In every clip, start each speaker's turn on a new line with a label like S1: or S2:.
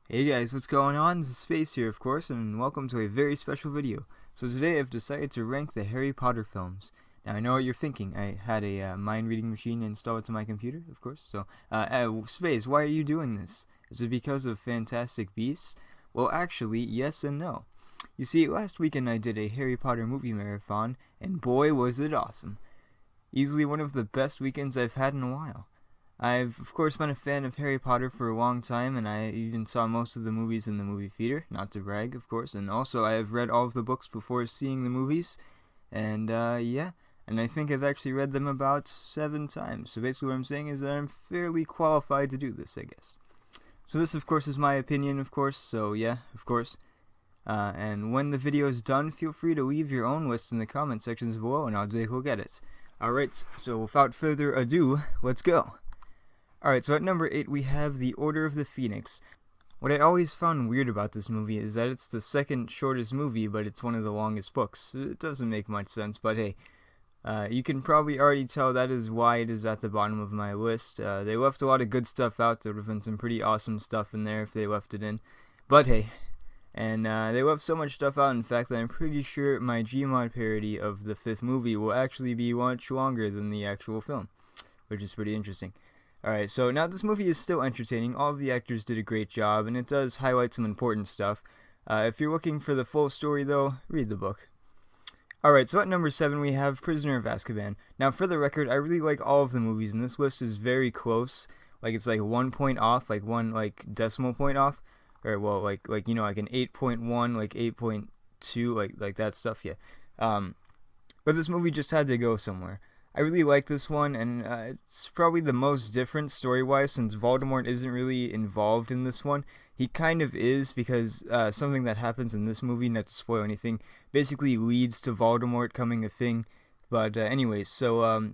S1: Hey guys, what's going on? This is Space here, of course, and welcome to a very special video. So today I've decided to rank the Harry Potter films. Now I know what you're thinking. I had a mind reading machine installed to my computer, of course. So, Space, why are you doing this? Is it because of Fantastic Beasts? Well, actually, yes and no. You see, last weekend I did a Harry Potter movie marathon, and boy was it awesome. Easily one of the best weekends I've had in a while. I've, of course, been a fan of Harry Potter for a long time, and I even saw most of the movies in the movie theater, not to brag, of course, and also I have read all of the books before seeing the movies, and, yeah, and I think I've actually read them about 7 times, so basically what I'm saying is that I'm fairly qualified to do this, I guess. So this, of course, is my opinion, of course, so yeah, of course. And when the video is done, feel free to leave your own list in the comment sections below, and I'll take a look at it. Alright, so without further ado, let's go. Alright, so at number 8 we have The Order of the Phoenix. What I always found weird about this movie is that it's the second shortest movie, but it's one of the longest books. It doesn't make much sense, but hey, you can probably already tell that is why it is at the bottom of my list. They left a lot of good stuff out. There would have been some pretty awesome stuff in there if they left it in. But hey, and they left so much stuff out, in fact, that I'm pretty sure my Gmod parody of the 5th movie will actually be much longer than the actual film, which is pretty interesting. Alright, so now this movie is still entertaining. All of the actors did a great job, and it does highlight some important stuff. If you're looking for the full story, though, read the book. Alright, so at number 7 we have Prisoner of Azkaban. Now, for the record, I really like all of the movies, and this list is very close. Like, it's like 1 point off, like one, like, decimal point off. Or, well, like you know, like an 8.1, like 8.2, like that stuff, yeah. But this movie just had to go somewhere. I really like this one, and it's probably the most different story-wise since Voldemort isn't really involved in this one. He kind of is because something that happens in this movie, not to spoil anything, basically leads to Voldemort coming a thing. But anyways, so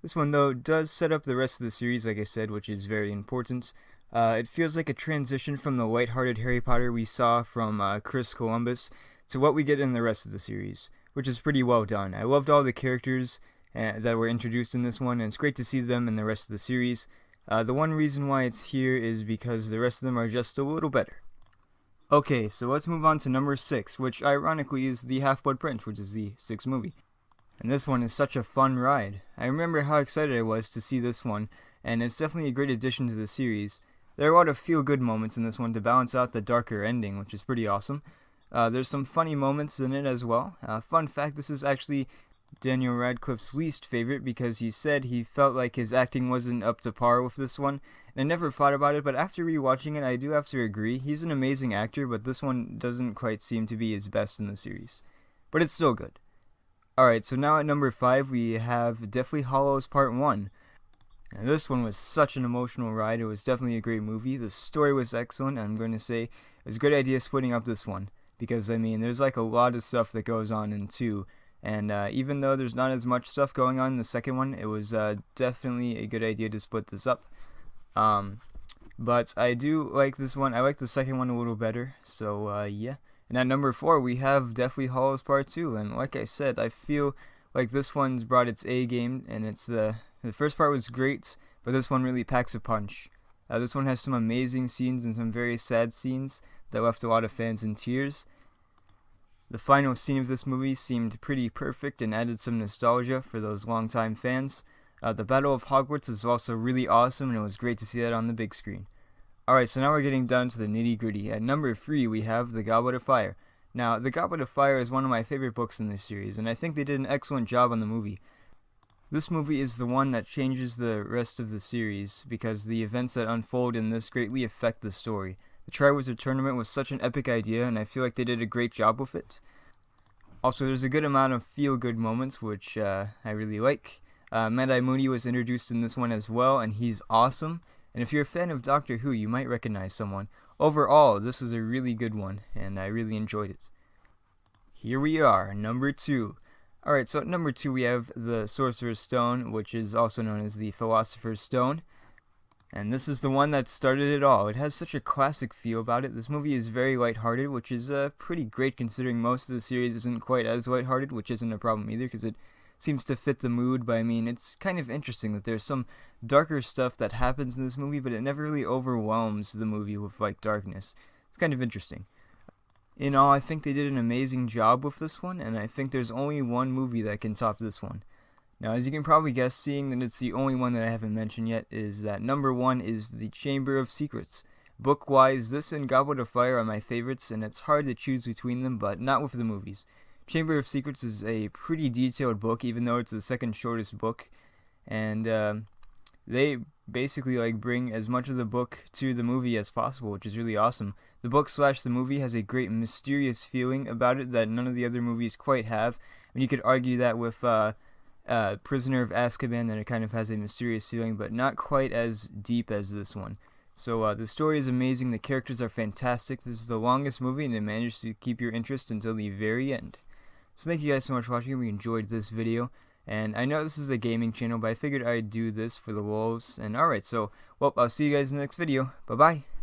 S1: this one, though, does set up the rest of the series, like I said, which is very important. It feels like a transition from the lighthearted Harry Potter we saw from Chris Columbus to what we get in the rest of the series, which is pretty well done. I loved all the characters that were introduced in this one, and it's great to see them in the rest of the series. The one reason why it's here is because the rest of them are just a little better. Okay, so let's move on to number 6, which ironically is The Half-Blood Prince, which is the 6th movie. And this one is such a fun ride. I remember how excited I was to see this one, and it's definitely a great addition to the series. There are a lot of feel-good moments in this one to balance out the darker ending, which is pretty awesome. There's some funny moments in it as well. Fun fact, this is actually Daniel Radcliffe's least favorite because he said he felt like his acting wasn't up to par with this one. And I never thought about it, but after rewatching it, I do have to agree. He's an amazing actor, but this one doesn't quite seem to be his best in the series. But it's still good. Alright, so now at number 5 we have Deathly Hallows Part 1. And this one was such an emotional ride. It was definitely a great movie. The story was excellent. I'm going to say it was a good idea splitting up this one. Because, I mean, there's like a lot of stuff that goes on in 2. And even though there's not as much stuff going on in the second one, it was definitely a good idea to split this up. But I do like this one. I like the second one a little better. So, yeah. And at number 4, we have Deathly Hallows Part 2. And like I said, I feel like this one's brought its A game. And it's the first part was great, but this one really packs a punch. This one has some amazing scenes and some very sad scenes that left a lot of fans in tears. The final scene of this movie seemed pretty perfect and added some nostalgia for those longtime fans. The Battle of Hogwarts is also really awesome, and it was great to see that on the big screen. Alright, so now we're getting down to the nitty gritty. At number 3, we have The Goblet of Fire. Now, The Goblet of Fire is one of my favorite books in this series, and I think they did an excellent job on the movie. This movie is the one that changes the rest of the series, because the events that unfold in this greatly affect the story. The Triwizard Tournament was such an epic idea, and I feel like they did a great job with it. Also, there's a good amount of feel-good moments, which I really like. Mad-Eye Moody was introduced in this one as well, and he's awesome. And if you're a fan of Doctor Who, you might recognize someone. Overall, this is a really good one, and I really enjoyed it. Here we are, number 2. Alright, so at number 2 we have the Sorcerer's Stone, which is also known as the Philosopher's Stone. And this is the one that started it all. It has such a classic feel about it. This movie is very lighthearted, which is pretty great considering most of the series isn't quite as lighthearted, which isn't a problem either because it seems to fit the mood. But I mean, it's kind of interesting that there's some darker stuff that happens in this movie, but it never really overwhelms the movie with like darkness. it's kind of interesting. In all, I think they did an amazing job with this one, and I think there's only one movie that can top this one. Now, as you can probably guess, seeing that it's the only one that I haven't mentioned yet, is that number one is The Chamber of Secrets. Book-wise, this and Goblet of Fire are my favorites, and it's hard to choose between them, but not with the movies. Chamber of Secrets is a pretty detailed book, even though it's the second shortest book, and they basically bring as much of the book to the movie as possible, which is really awesome. The book / the movie has a great mysterious feeling about it that none of the other movies quite have, and you could argue that with Prisoner of Azkaban, that it kind of has a mysterious feeling, but not quite as deep as this one. So the story is amazing, the characters are fantastic. This is the longest movie, and it managed to keep your interest until the very end. So thank you guys so much for watching. We enjoyed this video, and I know this is a gaming channel, but I figured I'd do this for the lulz. And alright, so, well, I'll see you guys in the next video. Bye-bye.